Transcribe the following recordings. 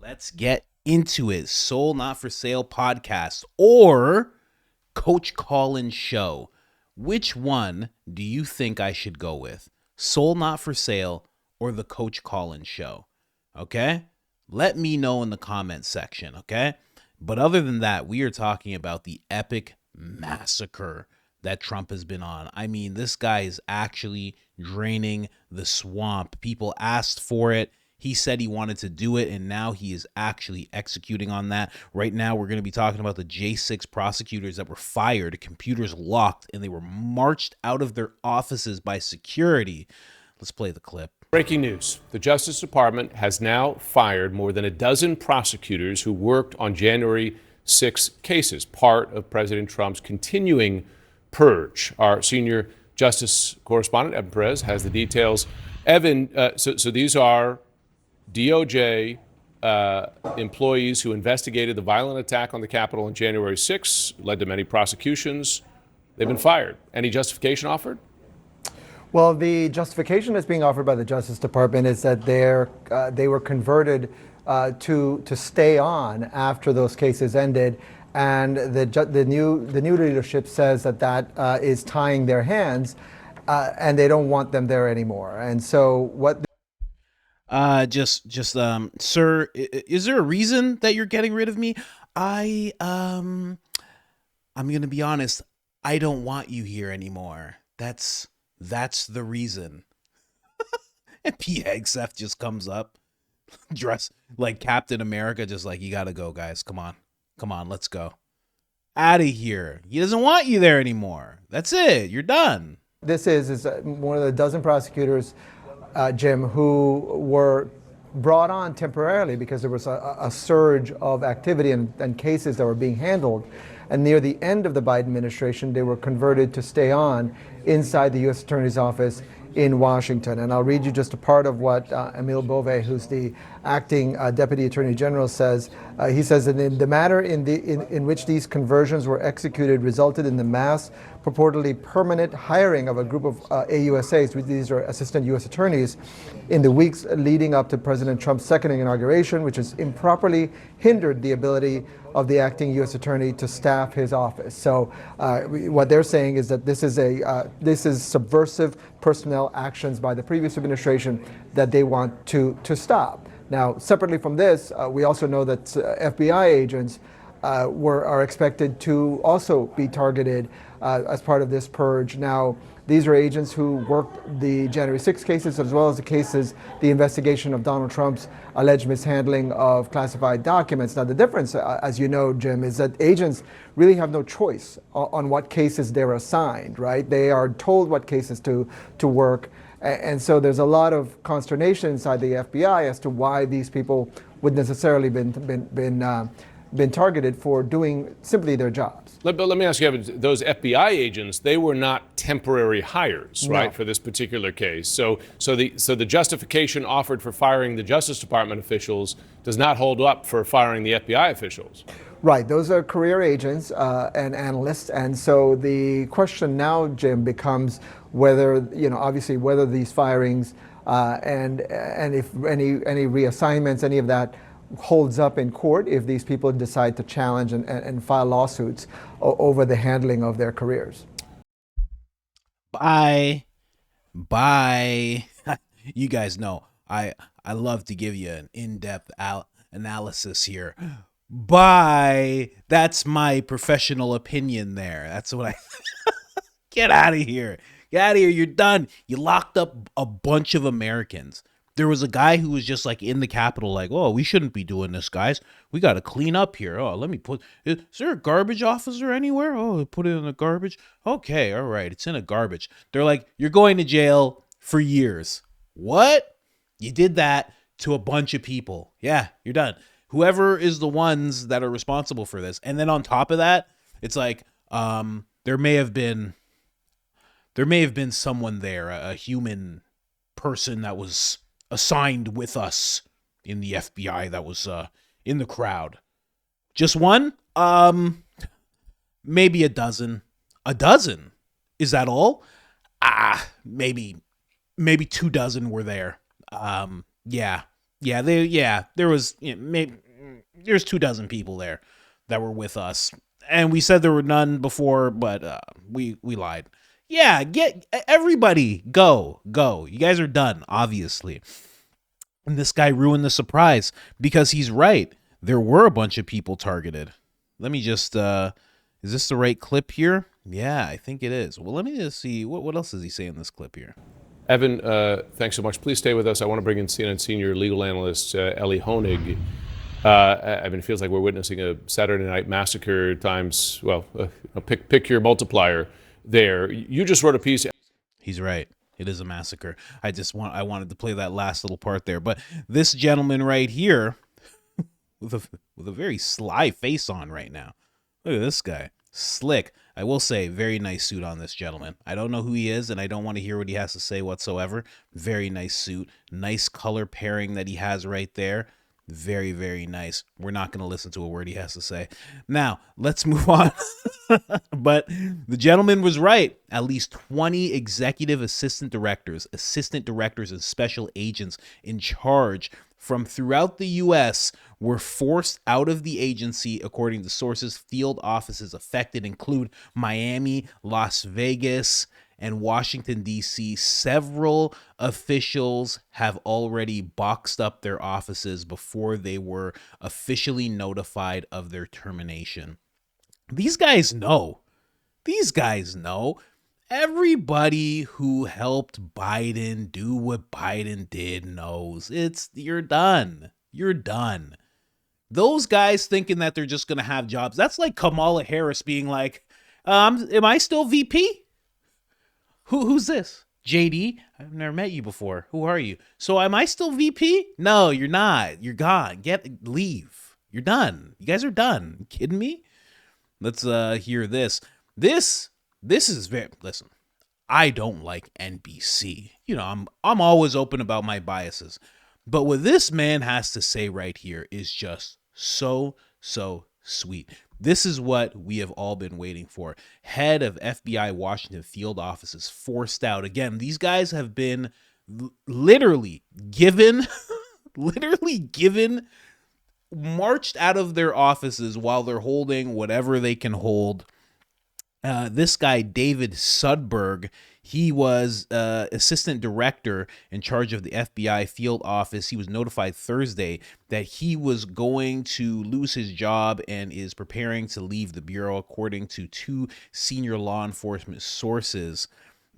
Let's get into it. Soul Not For Sale podcast or Coach Colin show. Which one do you think I should go with? Soul Not For Sale or the Coach Colin show? Okay? Let me know in the comments section, okay? But other than that, we are talking about the epic massacre that Trump has been on. I mean, this guy is actually draining the swamp. People asked for it. He said he wanted to do it, and now he is actually executing on that. Right now, we're going to be talking about the J6 prosecutors that were fired, computers locked, and they were marched out of their offices by security. Let's play the clip. Breaking news. The Justice Department has now fired more than a dozen prosecutors who worked on January 6 cases, part of President Trump's continuing purge. Our senior justice correspondent, Evan Perez, has the details. Evan, so these are DOJ employees who investigated the violent attack on the Capitol on January 6, led to many prosecutions. They've been fired. Any justification offered? Well, the justification that's being offered by the Justice Department is that they were converted to stay on after those cases ended, and the new leadership says that is tying their hands, and they don't want them there anymore. And so what? Sir, is there a reason that you're getting rid of me? I'm gonna be honest. I don't want you here anymore. That's the reason. And Pete Hegseth just comes up, dressed like Captain America, just like, you gotta go, guys. Come on, let's go. Out of here. He doesn't want you there anymore. That's it. You're done. This is one of the dozen prosecutors, Jim, who were brought on temporarily because there was a surge of activity and cases that were being handled. And near the end of the Biden administration, they were converted to stay on inside the U.S. Attorney's Office in Washington. And I'll read you just a part of what Emil Bove, who's the acting Deputy Attorney General, says. He says that in the manner in which these conversions were executed resulted in the mass, purportedly permanent hiring of a group of AUSAs, these are Assistant U.S. Attorneys, in the weeks leading up to President Trump's second inauguration, which has improperly hindered the ability of the acting U.S. Attorney to staff his office. So what they're saying is that this is subversive personnel actions by the previous administration that they want to stop. Now, separately from this, we also know that FBI agents are expected to also be targeted as part of this purge. Now, these are agents who worked the January 6 cases as well as the investigation of Donald Trump's alleged mishandling of classified documents. Now, the difference, as you know, Jim, is that agents really have no choice on what cases they're assigned, right? They are told what cases to work. And so there's a lot of consternation inside the FBI as to why these people would necessarily been targeted for doing simply their jobs. But let me ask you, Evan, those FBI agents, they were not temporary hires, right, for this particular case. So the justification offered for firing the Justice Department officials does not hold up for firing the FBI officials. Right, those are career agents and analysts, and so the question now, Jim, becomes whether, obviously whether these firings and if any reassignments, any of that holds up in court if these people decide to challenge and file lawsuits over the handling of their careers. Bye. You guys know I love to give you an in-depth analysis here. Bye. That's my professional opinion there. That's what I... Get out of here. Get out of here. You're done. You locked up a bunch of Americans. There was a guy who was just like in the Capitol, like, oh, we shouldn't be doing this, guys. We got to clean up here. Oh, is there a garbage officer anywhere? Oh, put it in the garbage. Okay, all right. It's in a garbage. They're like, you're going to jail for years. What? You did that to a bunch of people. Yeah, you're done. Whoever is the ones that are responsible for this. And then on top of that, it's like, there may have been someone there, a human person that was assigned with us in the FBI that was in the crowd. Just one? Maybe a dozen. A dozen? Is that all? Maybe 2 dozen were there. Yeah, There was maybe there's 24 people there that were with us, and we said there were none before, but we lied. Yeah, get everybody go. You guys are done, obviously. And this guy ruined the surprise because he's right. There were a bunch of people targeted. Let me just is this the right clip here? Yeah, I think it is. Well, let me just see what else does he say in this clip here. Evan, thanks so much. Please stay with us. I want to bring in CNN senior legal analyst Ellie Honig. Evan, it feels like we're witnessing a Saturday night massacre times, pick your multiplier there. You just wrote a piece. He's right. It is a massacre. I wanted to play that last little part there. But this gentleman right here with a very sly face on right now. Look at this guy. Slick. I will say, very nice suit on this gentleman. I don't know who he is, and I don't want to hear what he has to say whatsoever. Very nice suit. Nice color pairing that he has right there. Very, very nice. We're not going to listen to a word he has to say. Now, let's move on. But the gentleman was right. At least 20 executive assistant directors, and special agents in charge from throughout the U.S. were forced out of the agency, according to sources. Field offices affected include Miami, Las Vegas, and Washington, D.C. Several officials have already boxed up their offices before they were officially notified of their termination. These guys know. Everybody who helped Biden do what Biden did knows. You're done. Those guys thinking that they're just going to have jobs. That's like Kamala Harris being like, am I still VP? Who's this? JD? I've never met you before. Who are you? So am I still VP? No, you're not. You're gone. Leave. You're done. You guys are done. You kidding me? Let's hear this. This is very, listen, I don't like NBC. I'm always open about my biases. But what this man has to say right here is just so sweet. This is what we have all been waiting for. Head of FBI Washington field offices forced out. Again, these guys have been literally given, marched out of their offices while they're holding whatever they can hold. This guy, David Sudberg, he was assistant director in charge of the FBI field office. He was notified Thursday that he was going to lose his job and is preparing to leave the bureau, according to two senior law enforcement sources.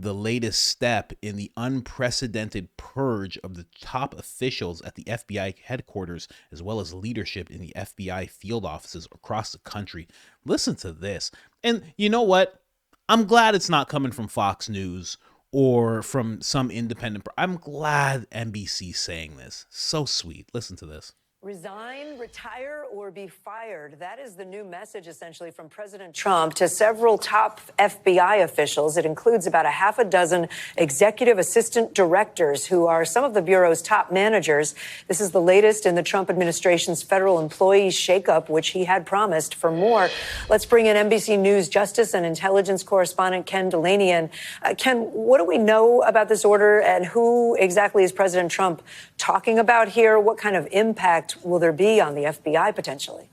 The latest step in the unprecedented purge of the top officials at the FBI headquarters, as well as leadership in the FBI field offices across the country. Listen to this. And you know what? I'm glad it's not coming from Fox News or from some independent. I'm glad NBC's saying this. So sweet. Listen to this. Resign, retire, or be fired. That is the new message, essentially, from President Trump to several top FBI officials. It includes about a half a dozen executive assistant directors who are some of the Bureau's top managers. This is the latest in the Trump administration's federal employee shakeup, which he had promised. For more, let's bring in NBC News Justice and Intelligence correspondent Ken Delaney. And Ken, what do we know about this order, and who exactly is President Trump talking about here? What kind of impact will there be on the FBI potentially?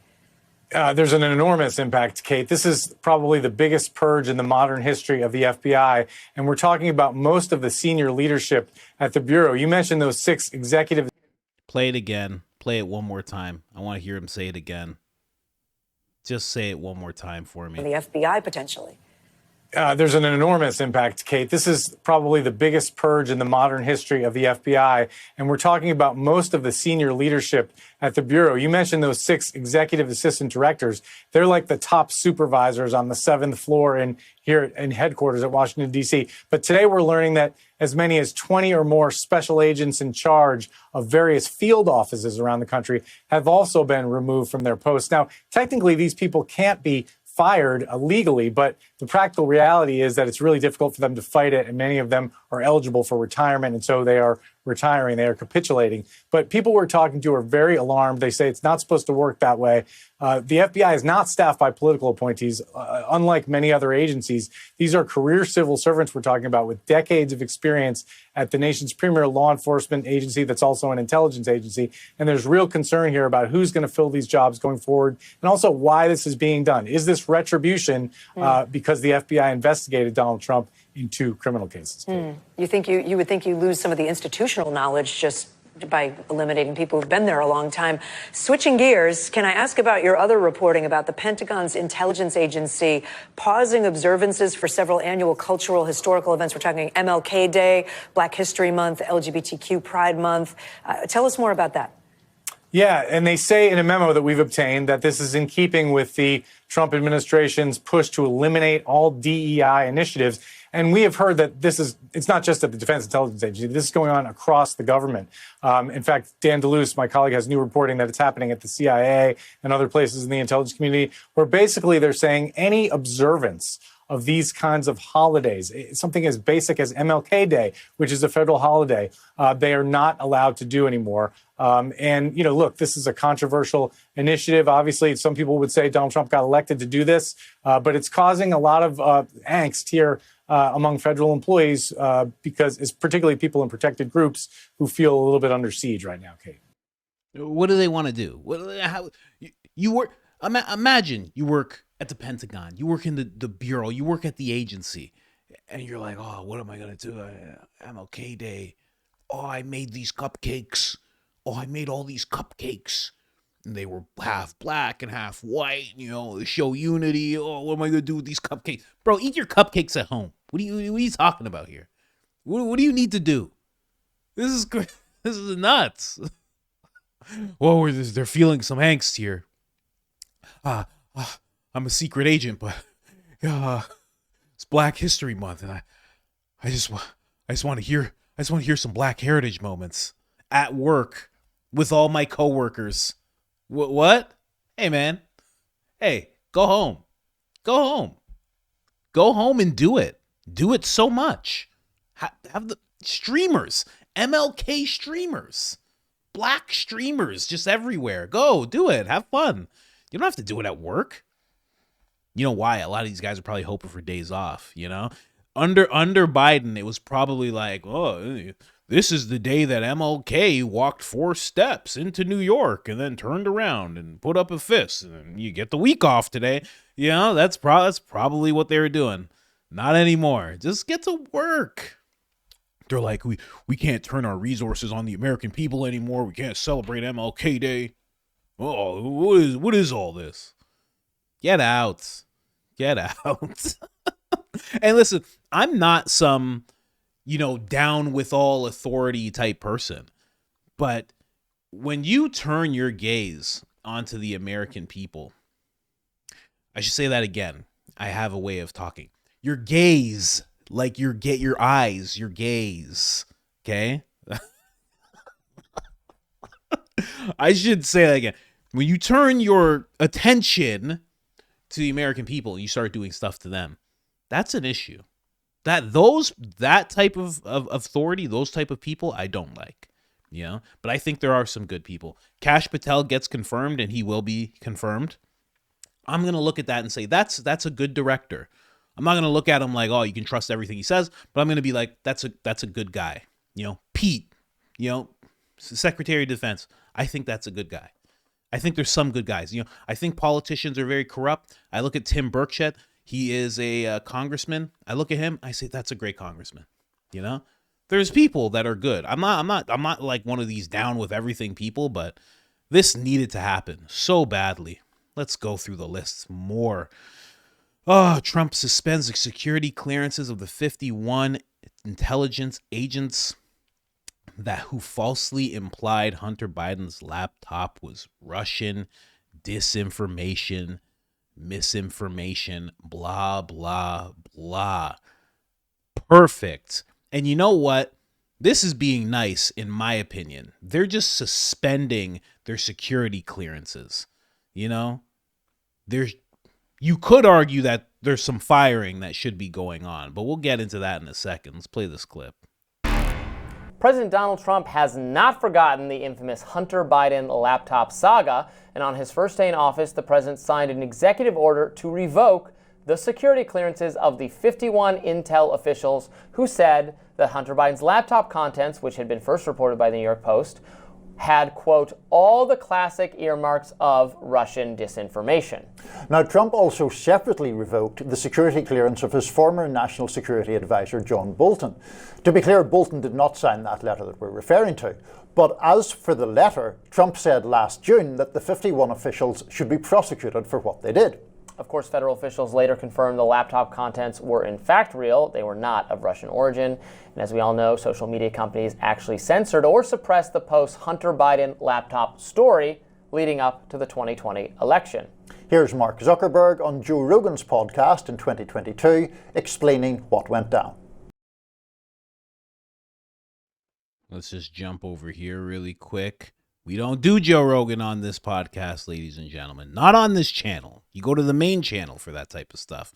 There's an enormous impact, Kate. This is probably the biggest purge in the modern history of the FBI. And we're talking about most of the senior leadership at the Bureau. You mentioned those 6 executive. Play it again. Play it one more time. I want to hear him say it again. Just say it one more time for me. The FBI potentially. There's an enormous impact, Kate. This is probably the biggest purge in the modern history of the FBI. And we're talking about most of the senior leadership at the Bureau. You mentioned those 6 executive assistant directors. They're like the top supervisors on the 7th floor here in headquarters at Washington, D.C. But today we're learning that as many as 20 or more special agents in charge of various field offices around the country have also been removed from their posts. Now, technically, these people can't be fired illegally, but the practical reality is that it's really difficult for them to fight it, and many of them are eligible for retirement, and so they are retiring. They are capitulating. But people we're talking to are very alarmed. They say it's not supposed to work that way. The FBI is not staffed by political appointees, unlike many other agencies. These are career civil servants we're talking about with decades of experience at the nation's premier law enforcement agency that's also an intelligence agency. And there's real concern here about who's going to fill these jobs going forward and also why this is being done. Is this retribution because the FBI investigated Donald Trump in 2 criminal cases? You think you would think you lose some of the institutional knowledge just by eliminating people who've been there a long time. Switching gears, can I ask about your other reporting about the Pentagon's intelligence agency pausing observances for several annual cultural historical events? We're talking MLK Day, Black History Month, LGBTQ Pride Month. Tell us more about that. Yeah, and they say in a memo that we've obtained that this is in keeping with the Trump administration's push to eliminate all DEI initiatives. And we have heard that it's not just at the Defense Intelligence Agency. This is going on across the government. In fact, Dan DeLuce, my colleague, has new reporting that it's happening at the CIA and other places in the intelligence community, where basically they're saying any observance of these kinds of holidays, something as basic as MLK Day, which is a federal holiday, they are not allowed to do anymore. And, look, this is a controversial initiative. Obviously, some people would say Donald Trump got elected to do this, but it's causing a lot of angst here among federal employees because it's particularly people in protected groups who feel a little bit under siege right now, Kate. What do they want to do? You work? Imagine you work at the Pentagon, you work in the bureau, you work at the agency, and you're like, oh, what am I gonna do? MLK Day. Oh, I made these cupcakes. Oh, I made all these cupcakes. And they were half black and half white, to show unity. Oh, what am I gonna do with these cupcakes? Bro, eat your cupcakes at home. What are you talking about here? What do you need to do? This is nuts. Whoa, they're feeling some angst here. I'm a secret agent, but it's Black History Month, and I just want to hear some Black heritage moments at work with all my coworkers. What? Hey, man. Hey, go home. Go home and do it. Do it so much. Have the streamers, MLK streamers, Black streamers just everywhere. Go do it. Have fun. You don't have to do it at work. You know why? A lot of these guys are probably hoping for days off, Under Biden, it was probably like, oh, this is the day that MLK walked 4 steps into New York and then turned around and put up a fist, and you get the week off today. That's probably what they were doing. Not anymore. Just get to work. They're like, we can't turn our resources on the American people anymore. We can't celebrate MLK Day. Oh, what is all this? Get out. And listen, I'm not some, down with all authority type person. But when you turn your gaze onto the American people, I should say that again. I have a way of talking. Your gaze, like your eyes, your gaze. Okay? I should say that again. When you turn your attention to the American people and you start doing stuff to them, that's an issue. That type of authority, those type of people, I don't like. But I think there are some good people. Kash Patel gets confirmed, and he will be confirmed. I'm gonna look at that and say that's a good director. I'm not gonna look at him like, oh, you can trust everything he says, but I'm gonna be like, that's a good guy. Pete, Secretary of Defense. I think that's a good guy. I think there's some good guys. I think politicians are very corrupt. I look at Tim Burchett. He is a congressman. I look at him. I say that's a great congressman. There's people that are good. I'm not like one of these down with everything people, but this needed to happen so badly. Let's go through the list more. Oh, Trump suspends the security clearances of the 51 intelligence agents who falsely implied Hunter Biden's laptop was Russian, disinformation, misinformation, blah, blah, blah. Perfect. And you know what? This is being nice, in my opinion. They're just suspending their security clearances. You could argue that there's some firing that should be going on, but we'll get into that in a second. Let's play this clip. President Donald Trump has not forgotten the infamous Hunter Biden laptop saga, and on his first day in office, the president signed an executive order to revoke the security clearances of the 51 Intel officials who said that Hunter Biden's laptop contents, which had been first reported by the New York Post, had, quote, all the classic earmarks of Russian disinformation. Now, Trump also separately revoked the security clearance of his former national security advisor, John Bolton. To be clear, Bolton did not sign that letter that we're referring to. But as for the letter, Trump said last June that the 51 officials should be prosecuted for what they did. Of course, federal officials later confirmed the laptop contents were in fact real. They were not of Russian origin. And as we all know, social media companies actually censored or suppressed the Post's Hunter Biden laptop story leading up to the 2020 election. Here's Mark Zuckerberg on Joe Rogan's podcast in 2022 explaining what went down. Let's just jump over here really quick. We don't do Joe Rogan on this podcast, ladies and gentlemen. Not on this channel. You go to the main channel for that type of stuff.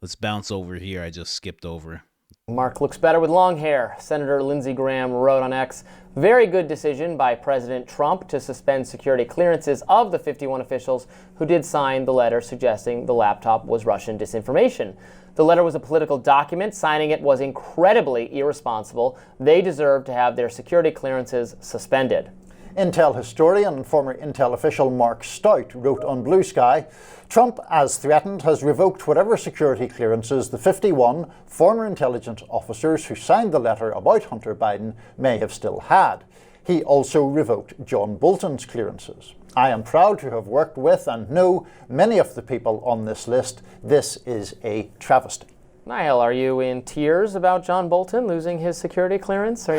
Let's bounce over here. I just skipped over. Mark looks better with long hair. Senator Lindsey Graham wrote on X, very good decision by President Trump to suspend security clearances of the 51 officials who did sign the letter suggesting the laptop was Russian disinformation. The letter was a political document. Signing it was incredibly irresponsible. They deserve to have their security clearances suspended. Intel historian and former Intel official Mark Stout wrote on Blue Sky, Trump, as threatened, has revoked whatever security clearances the 51 former intelligence officers who signed the letter about Hunter Biden may have still had. He also revoked John Bolton's clearances. I am proud to have worked with and know many of the people on this list. This is a travesty. Niall, are you in tears about John Bolton losing his security clearance? Are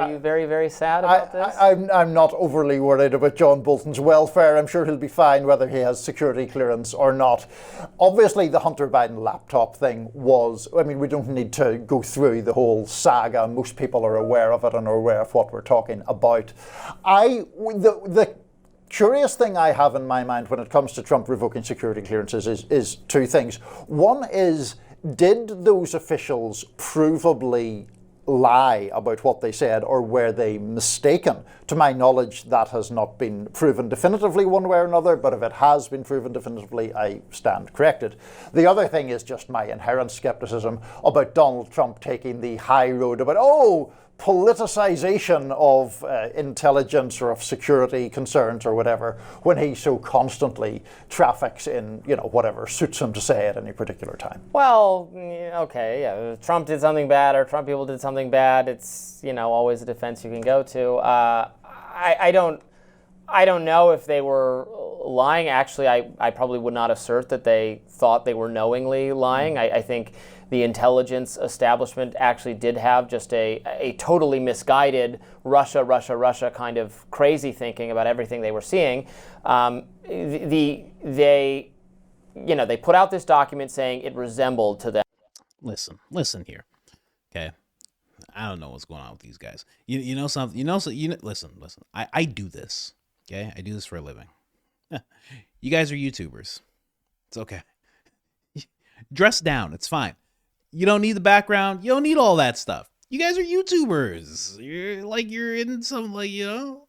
you very, very sad about this? I'm not overly worried about John Bolton's welfare. I'm sure he'll be fine whether he has security clearance or not. Obviously, the Hunter Biden laptop thing was, we don't need to go through the whole saga. Most people are aware of it and are aware of what we're talking about. The curious thing I have in my mind when it comes to Trump revoking security clearances is two things. One is, did those officials provably lie about what they said, or were they mistaken? To my knowledge, that has not been proven definitively one way or another, but if it has been proven definitively, I stand corrected. The other thing is just my inherent skepticism about Donald Trump taking the high road about, politicization of intelligence or of security concerns or whatever, when he so constantly traffics in, whatever suits him to say at any particular time. Well, okay, yeah. If Trump did something bad or Trump people did something bad, it's, always a defense you can go to. I don't know if they were lying. Actually, I probably would not assert that they thought they were knowingly lying. I think the intelligence establishment actually did have just a totally misguided Russia kind of crazy thinking about everything they were seeing. They put out this document saying it resembled to them. Listen here, okay? I don't know what's going on with these guys. You know something? Listen. I do this, okay? I do this for a living. You guys are YouTubers. It's okay. Dress down. It's fine. You don't need the background. You don't need all that stuff. You guys are YouTubers. You're in some what are you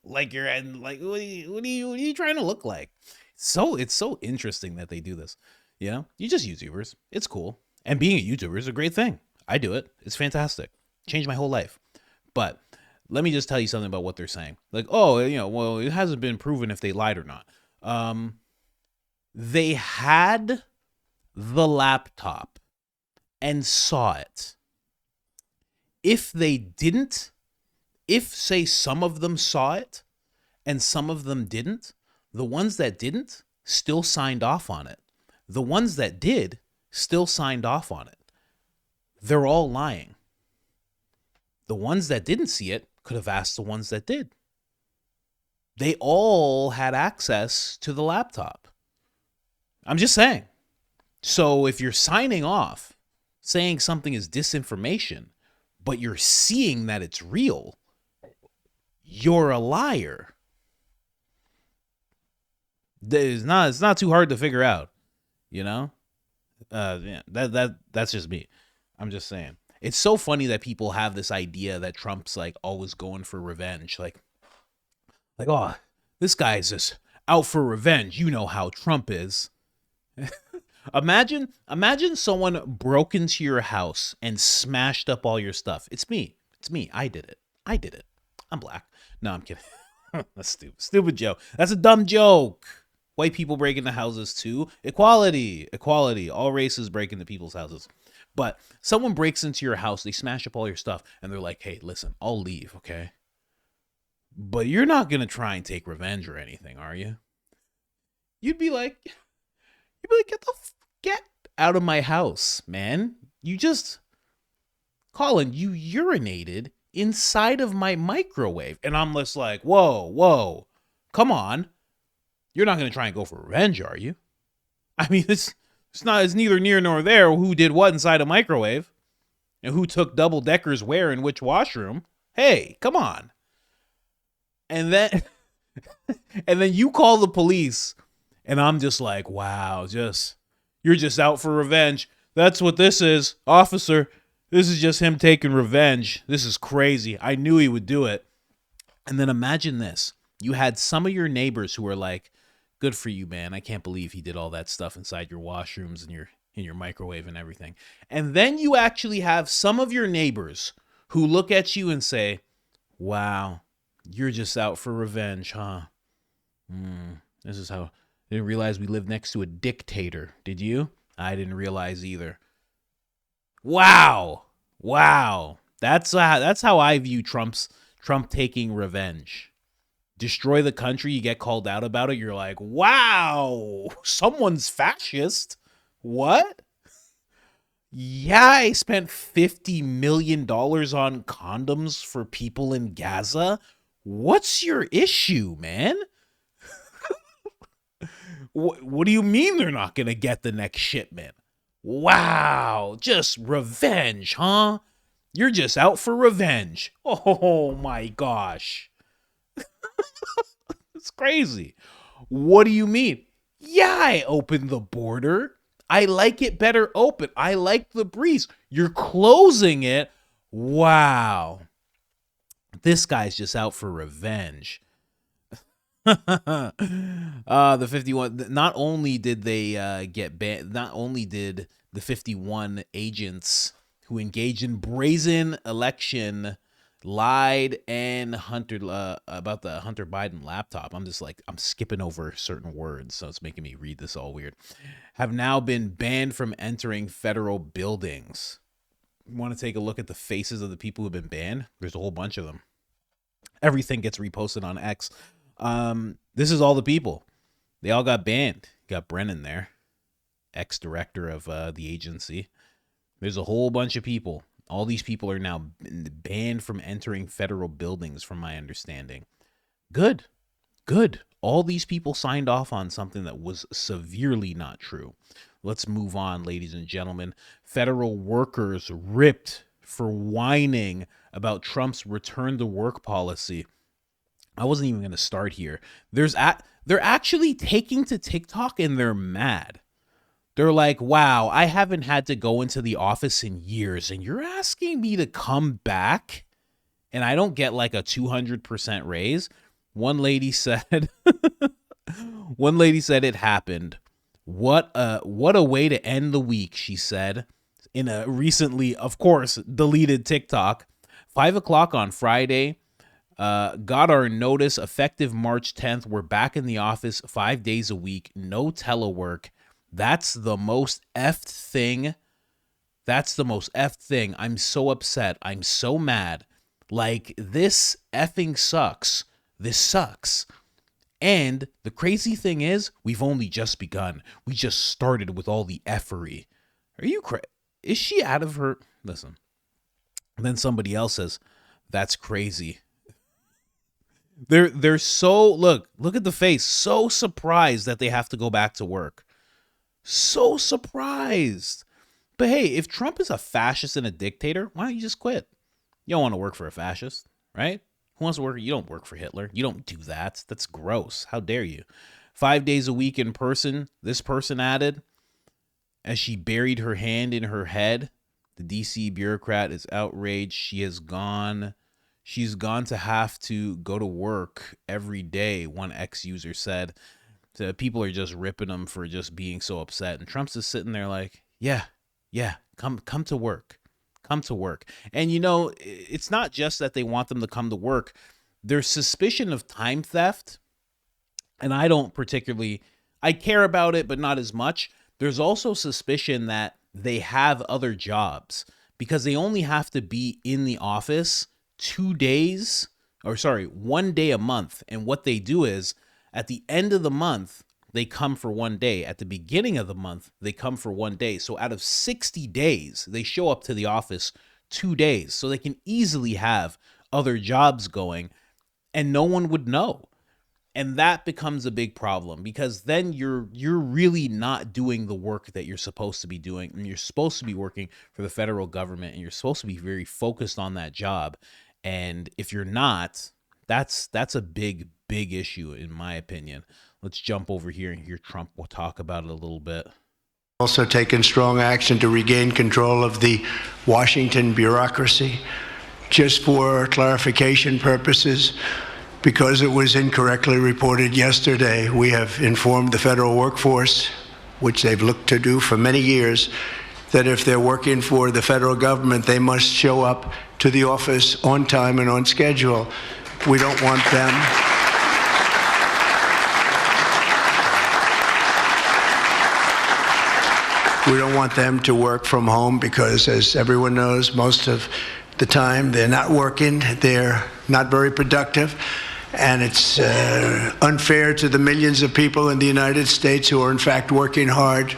trying to look like? It's so interesting that they do this. You're just YouTubers. It's cool. And being a YouTuber is a great thing. I do it. It's fantastic. Changed my whole life. But let me just tell you something about what they're saying. It hasn't been proven if they lied or not. They had the laptop and saw it. If they didn't, say some of them saw it and some of them didn't, the ones that didn't still signed off on it. The ones that did still signed off on it. They're all lying. The ones that didn't see it could have asked the ones that did. They all had access to the laptop. I'm just saying. So if you're signing off saying something is disinformation, but you're seeing that it's real, you're a liar. It's not too hard to figure out, that's just me. I'm just saying. It's so funny that people have this idea that Trump's like always going for revenge. Like, oh, this guy's just out for revenge. You know how Trump is. Imagine someone broke into your house and smashed up all your stuff. It's me. I did it. I'm black. No, I'm kidding. That's stupid joke. That's a dumb joke. White people break into houses too. Equality. All races break into people's houses. But someone breaks into your house, they smash up all your stuff, and they're like, hey, listen, I'll leave, okay? But you're not going to try and take revenge or anything, are you? You'd be like, get out of my house, man. Colin, you urinated inside of my microwave. And I'm just like, whoa, come on. You're not going to try and go for revenge, are you? I mean, it's neither near nor there who did what inside a microwave and who took double deckers where in which washroom. Hey, come on. And then you call the police and I'm just like, wow, you're just out for revenge. That's what this is, officer. This is just him taking revenge. This is crazy. I knew he would do it. And then imagine this. You had some of your neighbors who were like, good for you, man. I can't believe he did all that stuff inside your washrooms and in your microwave and everything. And then you actually have some of your neighbors who look at you and say, wow, you're just out for revenge, huh? This is how... I didn't realize we lived next to a dictator. Did you? I didn't realize either. Wow. That's how I view Trump taking revenge. Destroy the country, you get called out about it. You're like, wow, someone's fascist. What? Yeah, I spent $50 million on condoms for people in Gaza. What's your issue, man? What do you mean they're not going to get the next shipment? Wow, just revenge, huh? You're just out for revenge. Oh my gosh. It's crazy. What do you mean? Yeah, I opened the border. I like it better open. I like the breeze. You're closing it. Wow. This guy's just out for revenge. The 51, not only did they get banned, not only did the 51 agents who engaged in brazen election lied and about the Hunter Biden laptop. I'm skipping over certain words, so it's making me read this all weird. Have now been banned from entering federal buildings. You want to take a look at the faces of the people who've been banned? There's a whole bunch of them. Everything gets reposted on X. This is all the people. They all got banned. Got Brennan there, ex-director of the agency. There's a whole bunch of people. All these people are now banned from entering federal buildings, from my understanding. Good. All these people signed off on something that was severely not true. Let's move on, ladies and gentlemen. Federal workers ripped for whining about Trump's return to work policy. I wasn't even going to start here. They're actually taking to TikTok and they're mad. They're like, wow, I haven't had to go into the office in years and you're asking me to come back and I don't get like a 200% raise. One lady said it happened. What a way to end the week, she said in a recently, of course, deleted TikTok. 5:00 on Friday. Got our notice effective March 10th. We're back in the office 5 days a week. No telework. That's the most effed thing. I'm so upset. I'm so mad. Like, this effing sucks. This sucks. And the crazy thing is, we've only just begun. We just started with all the effery. Are you crazy? Is she out of her? Listen. And then somebody else says, that's crazy. They're so, look at the face, so surprised that they have to go back to work. So surprised. But hey, if Trump is a fascist and a dictator, why don't you just quit? You don't want to work for a fascist, right? Who wants to work? You don't work for Hitler. You don't do that. That's gross. How dare you? 5 days a week in person, this person added, as she buried her hand in her head. The DC bureaucrat is outraged. She's gone to have to go to work every day, one ex-user said. So people are just ripping him for just being so upset. And Trump's just sitting there like, yeah, come to work. Come to work. And, it's not just that they want them to come to work. There's suspicion of time theft. And I care about it, but not as much. There's also suspicion that they have other jobs because they only have to be in the office 1 day a month. And what they do is at the end of the month, they come for 1 day. At the beginning of the month, they come for 1 day. So out of 60 days, they show up to the office 2 days. So they can easily have other jobs going and no one would know. And that becomes a big problem because then you're really not doing the work that you're supposed to be doing. And you're supposed to be working for the federal government and you're supposed to be very focused on that job. And if you're not, that's a big issue in my opinion. Let's jump over here and hear Trump will talk about it a little bit. Also taken strong action to regain control of the Washington bureaucracy. Just for clarification purposes, because it was incorrectly reported yesterday, we have informed the federal workforce, which they've looked to do for many years, that if they're working for the federal government, they must show up to the office on time and on schedule. We don't want them. We don't want them to work from home because, as everyone knows, most of the time they're not working, they're not very productive, and it's unfair to the millions of people in the United States who are in fact working hard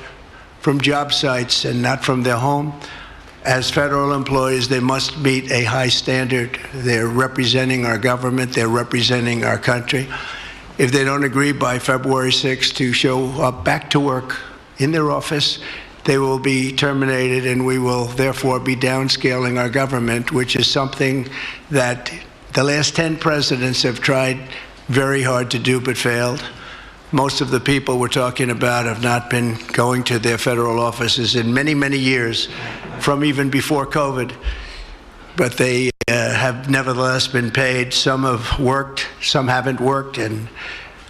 from job sites and not from their home. As federal employees, they must meet a high standard. They're representing our government, they're representing our country. If they don't agree by February 6th to show up back to work in their office, they will be terminated, and we will therefore be downscaling our government, which is something that the last 10 presidents have tried very hard to do but failed. Most of the people we're talking about have not been going to their federal offices in many, many years, from even before COVID. But they have nevertheless been paid. Some have worked, some haven't worked, and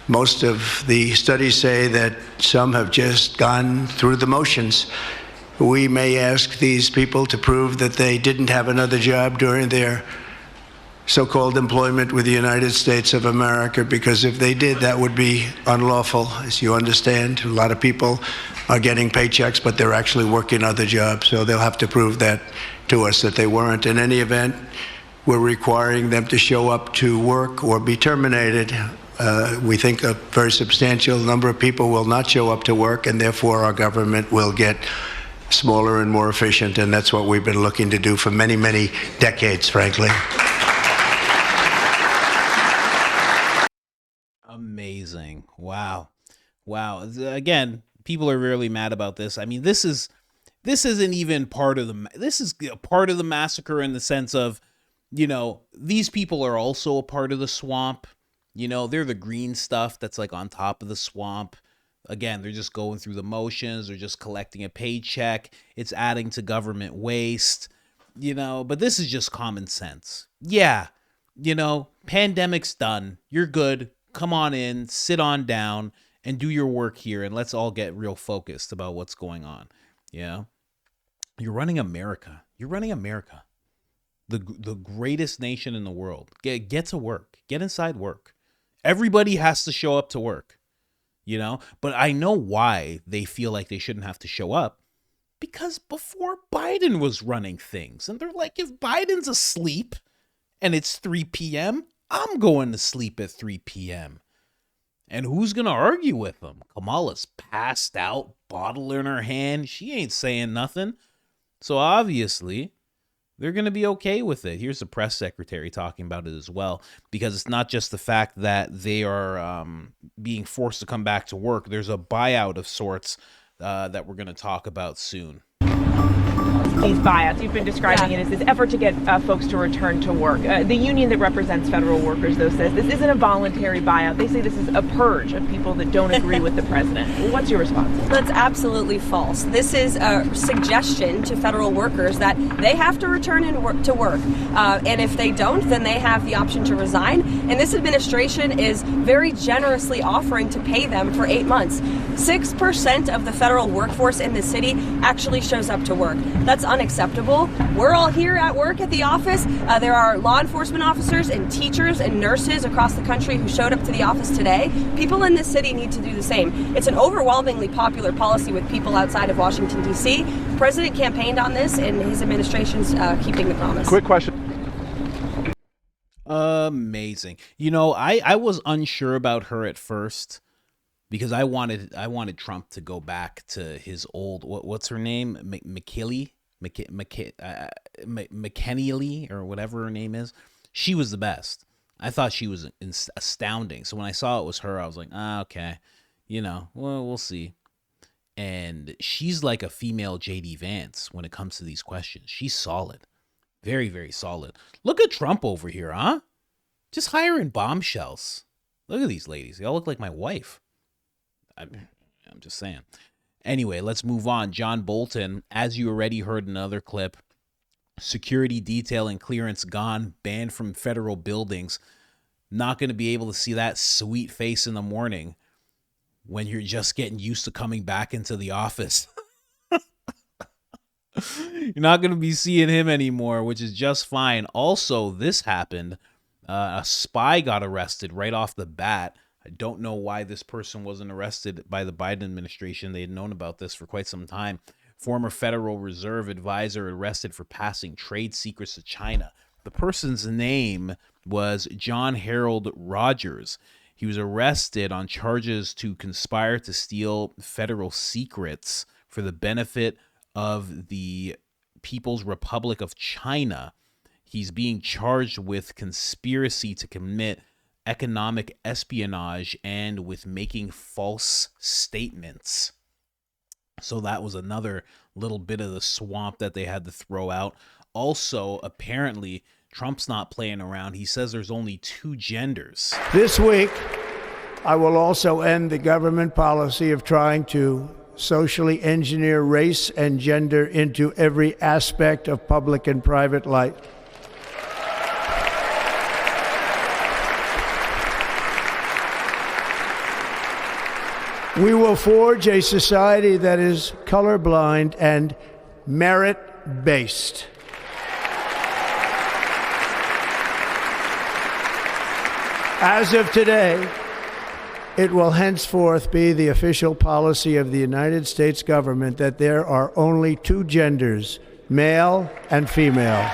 most of the studies say that some have just gone through the motions. We may ask these people to prove that they didn't have another job during their so-called employment with the United States of America, because if they did, that would be unlawful. As you understand, a lot of people are getting paychecks, but they're actually working other jobs, so they'll have to prove that to us, that they weren't. In any event, we're requiring them to show up to work or be terminated. We think a very substantial number of people will not show up to work, and therefore our government will get smaller and more efficient, and that's what we've been looking to do for many, many decades, frankly. Amazing. Wow. Again, people are really mad about this. I mean, this isn't even part of this is a part of the massacre in the sense of, these people are also a part of the swamp. They're the green stuff that's like on top of the swamp. Again, they're just going through the motions. They're just collecting a paycheck. It's adding to government waste, but this is just common sense. Yeah. Pandemic's done. You're good. Come on in, sit on down and do your work here. And let's all get real focused about what's going on. You're running America. The greatest nation in the world. Get to work. Get inside work. Everybody has to show up to work, but I know why they feel like they shouldn't have to show up, because before Biden was running things, and they're like, if Biden's asleep and it's 3 p.m., I'm going to sleep at 3 p.m. And who's going to argue with them? Kamala's passed out, bottle in her hand. She ain't saying nothing. So obviously, they're going to be okay with it. Here's the press secretary talking about it as well, because it's not just the fact that they are being forced to come back to work. There's a buyout of sorts that we're going to talk about soon. these buyouts. You've been describing it as this effort to get folks to return to work. The union that represents federal workers, though, says this isn't a voluntary buyout. They say this is a purge of people that don't agree with the president. What's your response? That's absolutely false. This is a suggestion to federal workers that they have to return to work. And if they don't, then they have the option to resign. And this administration is very generously offering to pay them for 8 months. 6% of the federal workforce in the city actually shows up to work. That's unacceptable. We're all here at work at the office. There are law enforcement officers and teachers and nurses across the country who showed up to the office today. People in this city need to do the same. It's an overwhelmingly popular policy with people outside of Washington, D.C. The president campaigned on this, and his administration's keeping the promise. Quick question. Amazing. You know, I was unsure about her at first because I wanted Trump to go back to his old what's her name, McKinley, or whatever her name is. She was the best. I thought she was astounding. So when I saw it was her, I was like, okay, you know, well, we'll see. And she's like a female JD Vance when it comes to these questions. She's solid. Very, very solid. Look at Trump over here, huh? Just hiring bombshells. Look at these ladies. They all look like my wife. I'm just saying. Anyway, let's move on. John Bolton, as you already heard in another clip, security detail and clearance gone, banned from federal buildings. Not going to be able to see that sweet face in the morning when you're just getting used to coming back into the office. You're not going to be seeing him anymore, which is just fine. Also, this happened. A spy got arrested right off the bat. I don't know why this person wasn't arrested by the Biden administration. They had known about this for quite some time. Former Federal Reserve advisor arrested for passing trade secrets to China. The person's name was John Harold Rogers. He was arrested on charges to conspire to steal federal secrets for the benefit of the People's Republic of China. He's being charged with conspiracy to commit economic espionage and with making false statements. So that was another little bit of the swamp that they had to throw out. Also, apparently, Trump's not playing around. He says there's only 2 genders. This week, I will also end the government policy of trying to socially engineer race and gender into every aspect of public and private life. We will forge a society that is colorblind and merit-based. As of today, it will henceforth be the official policy of the United States government that there are only 2 genders, male and female.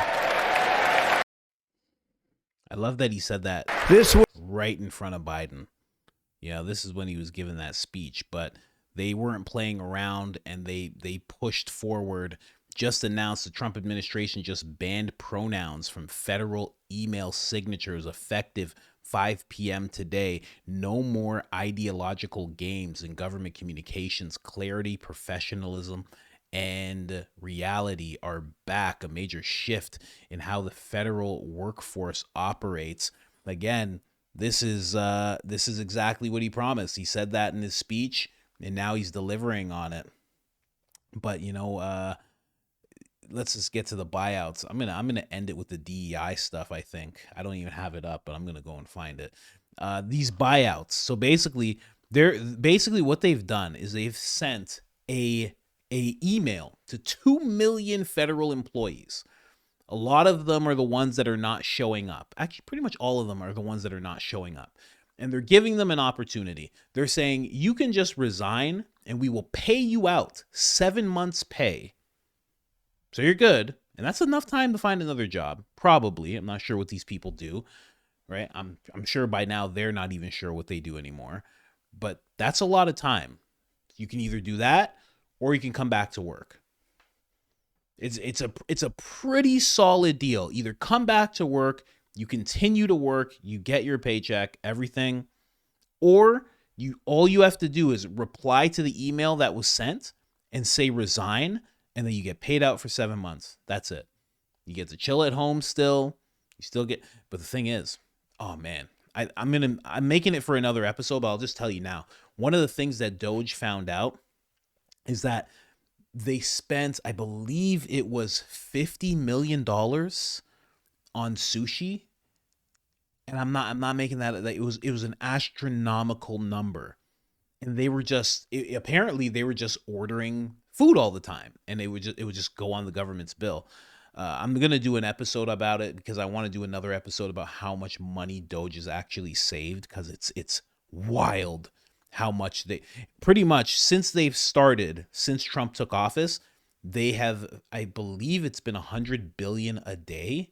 I love that he said that right in front of Biden. Yeah, this is when he was giving that speech, but they weren't playing around and they pushed forward. Just announced the Trump administration just banned pronouns from federal email signatures effective 5 p.m. today. No more ideological games in government communications. Clarity, professionalism, and reality are back. A major shift in how the federal workforce operates. Again, this is exactly what he promised. He said that in his speech, and now he's delivering on it. But you know, let's just get to the buyouts. I'm gonna end it with the DEI stuff. I think I don't even have it up, but I'm gonna go and find it. These buyouts. So basically, what they've done is they've sent a email to 2 million federal employees. A lot of them are the ones that are not showing up. Actually, pretty much all of them are the ones that are not showing up. And they're giving them an opportunity. They're saying, you can just resign and we will pay you out 7 months' pay. So you're good. And that's enough time to find another job. Probably. I'm not sure what these people do. Right? I'm sure by now they're not even sure what they do anymore. But that's a lot of time. You can either do that or you can come back to work. It's a pretty solid deal. Either come back to work, you continue to work, you get your paycheck, everything, or all you have to do is reply to the email that was sent and say resign, and then you get paid out for 7 months. That's it. You get to chill at home still. You still get, but the thing is, oh man, I'm making it for another episode, but I'll just tell you now. One of the things that Doge found out is that they spent, I believe it was $50 million on sushi. And I'm not making that it was an astronomical number. And they were apparently they were just ordering food all the time, and it would just go on the government's bill. I'm going to do an episode about it because I want to do another episode about how much money Doge has actually saved, because it's wild how much they pretty much since Trump took office, they have, I believe it's been 100 billion a day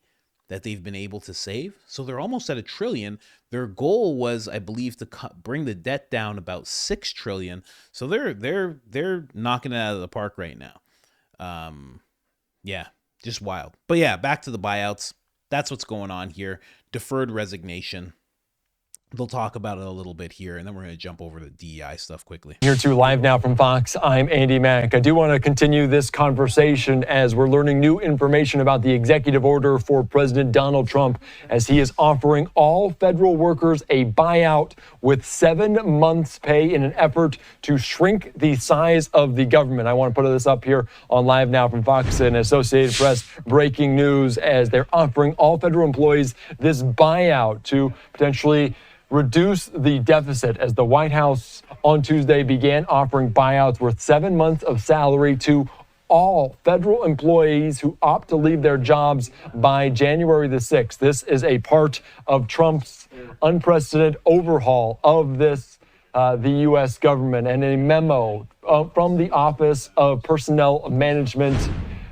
that they've been able to save. So they're almost at $1 trillion. Their goal was, I believe, to bring the debt down about $6 trillion. So they're knocking it out of the park right now. Yeah, just wild. But yeah, back to the buyouts. That's what's going on here. Deferred resignation. They'll talk about it a little bit here, and then we're going to jump over to DEI stuff quickly. Here to Live Now from Fox, I'm Andy Mack. I do want to continue this conversation as we're learning new information about the executive order for President Donald Trump, as he is offering all federal workers a buyout with 7 months' pay in an effort to shrink the size of the government. I want to put this up here on Live Now from Fox and Associated Press. Breaking news as they're offering all federal employees this buyout to potentially reduce the deficit, as the White House on Tuesday began offering buyouts worth 7 months of salary to all federal employees who opt to leave their jobs by January the 6th. This is a part of Trump's unprecedented overhaul of the U.S. government, and a memo from the Office of Personnel Management,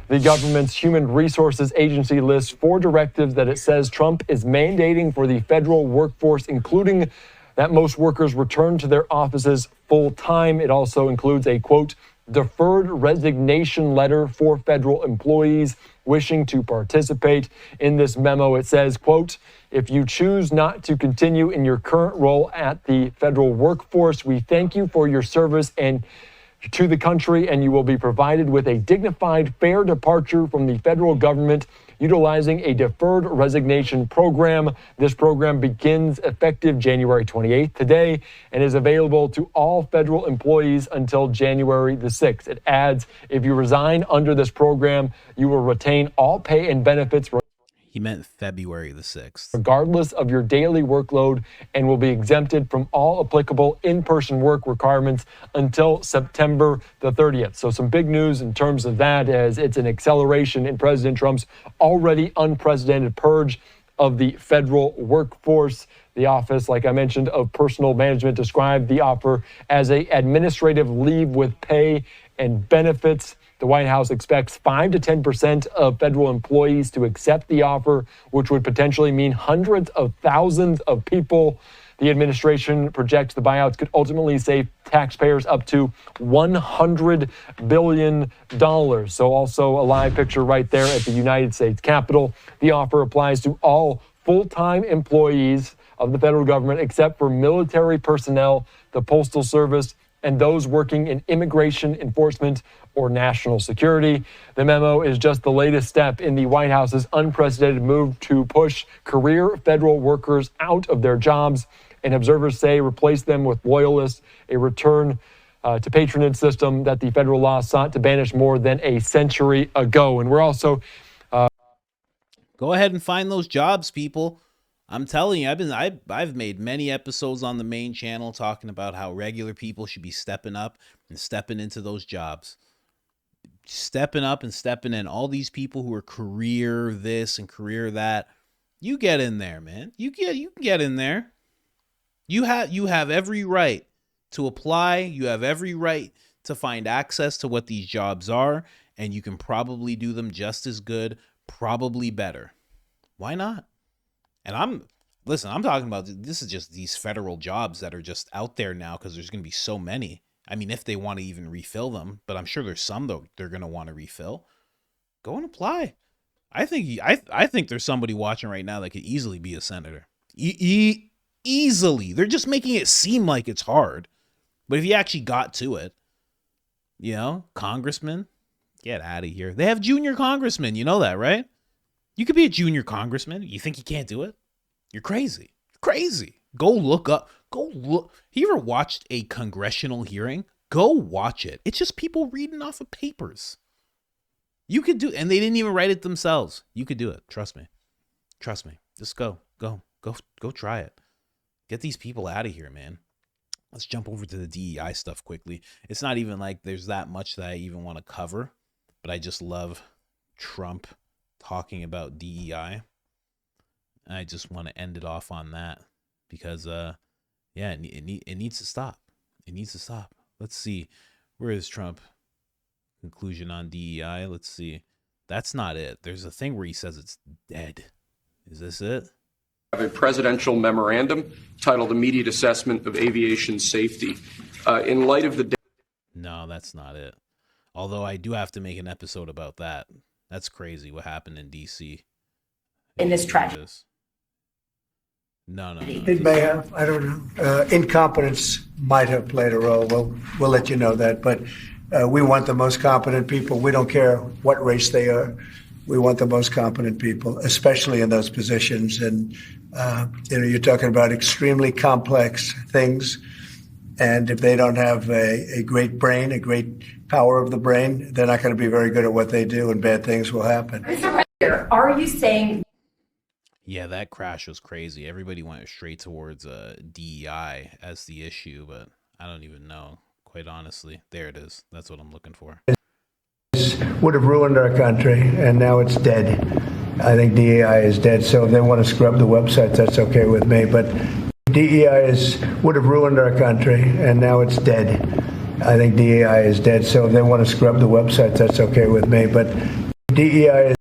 the government's human resources agency, lists 4 directives that it says Trump is mandating for the federal workforce, including that most workers return to their offices full time. It also includes a, quote, deferred resignation letter for federal employees wishing to participate. In this memo, it says, quote, if you choose not to continue in your current role at the federal workforce, we thank you for your service and to the country, and you will be provided with a dignified, fair departure from the federal government utilizing a deferred resignation program. This program begins effective January 28th today and is available to all federal employees until January the 6th. It adds, if you resign under this program, you will retain all pay and benefits. He meant February the 6th. Regardless of your daily workload, and will be exempted from all applicable in-person work requirements until September the 30th. So some big news in terms of that, as it's an acceleration in President Trump's already unprecedented purge of the federal workforce. The Office, like I mentioned, of Personnel Management described the offer as an administrative leave with pay and benefits. The White House expects 5 to 10% of federal employees to accept the offer, which would potentially mean hundreds of thousands of people. The administration projects the buyouts could ultimately save taxpayers up to $100 billion. So also a live picture right there at the United States Capitol. The offer applies to all full-time employees of the federal government, except for military personnel, the Postal Service, and those working in immigration enforcement or national security. The memo is just the latest step in the White House's unprecedented move to push career federal workers out of their jobs, and observers say replace them with loyalists, a return to patronage system that the federal law sought to banish more than a century ago. And we're also go ahead and find those jobs, people. I'm telling you, I've made many episodes on the main channel talking about how regular people should be stepping up and stepping into those jobs. Stepping up and stepping in. All these people who are career this and career that, you get in there, man. You can get in there. You have every right to apply. You have every right to find access to what these jobs are, and you can probably do them just as good, probably better. Why not? And I'm talking about, this is just these federal jobs that are just out there now because there's going to be so many. I mean, if they want to even refill them, but I'm sure there's some though they're going to want to refill. Go and apply. I think there's somebody watching right now that could easily be a senator. Easily. They're just making it seem like it's hard. But if you actually got to it, congressman, Get out of here. They have junior congressmen. You know that, right? You could be a junior congressman. You think you can't do it? You're crazy. You're crazy. Go look up. Go look. You ever watched a congressional hearing? Go watch it. It's just people reading off of papers. You could do, and they didn't even write it themselves. You could do it. Trust me. Trust me. Just go try it. Get these people out of here, man. Let's jump over to the DEI stuff quickly. It's not even like there's that much that I even want to cover, but I just love Trump talking about DEI. I just want to end it off on that because, it needs to stop. It needs to stop. Let's see. Where is Trump? Conclusion on DEI. Let's see. That's not it. There's a thing where he says it's dead. Is this it? Have a presidential memorandum titled Immediate Assessment of Aviation Safety. In light of the... No, that's not it. Although I do have to make an episode about that. That's crazy what happened in D.C. in this tragedy. No. It may have. I don't know. Incompetence might have played a role. We'll let you know that. But we want the most competent people. We don't care what race they are. We want the most competent people, especially in those positions. And, you're talking about extremely complex things. And if they don't have a great brain, a great power of the brain, they're not going to be very good at what they do, and bad things will happen. Are you saying... Yeah, that crash was crazy. Everybody went straight towards DEI as the issue, but I don't even know, quite honestly. There it is. That's what I'm looking for. Would have ruined our country, and now it's dead. I think DEI is dead, so if they want to scrub the website, that's okay with me. But DEI would have ruined our country, and now it's dead. I think DEI is dead, so if they want to scrub the website, that's okay with me. But DEI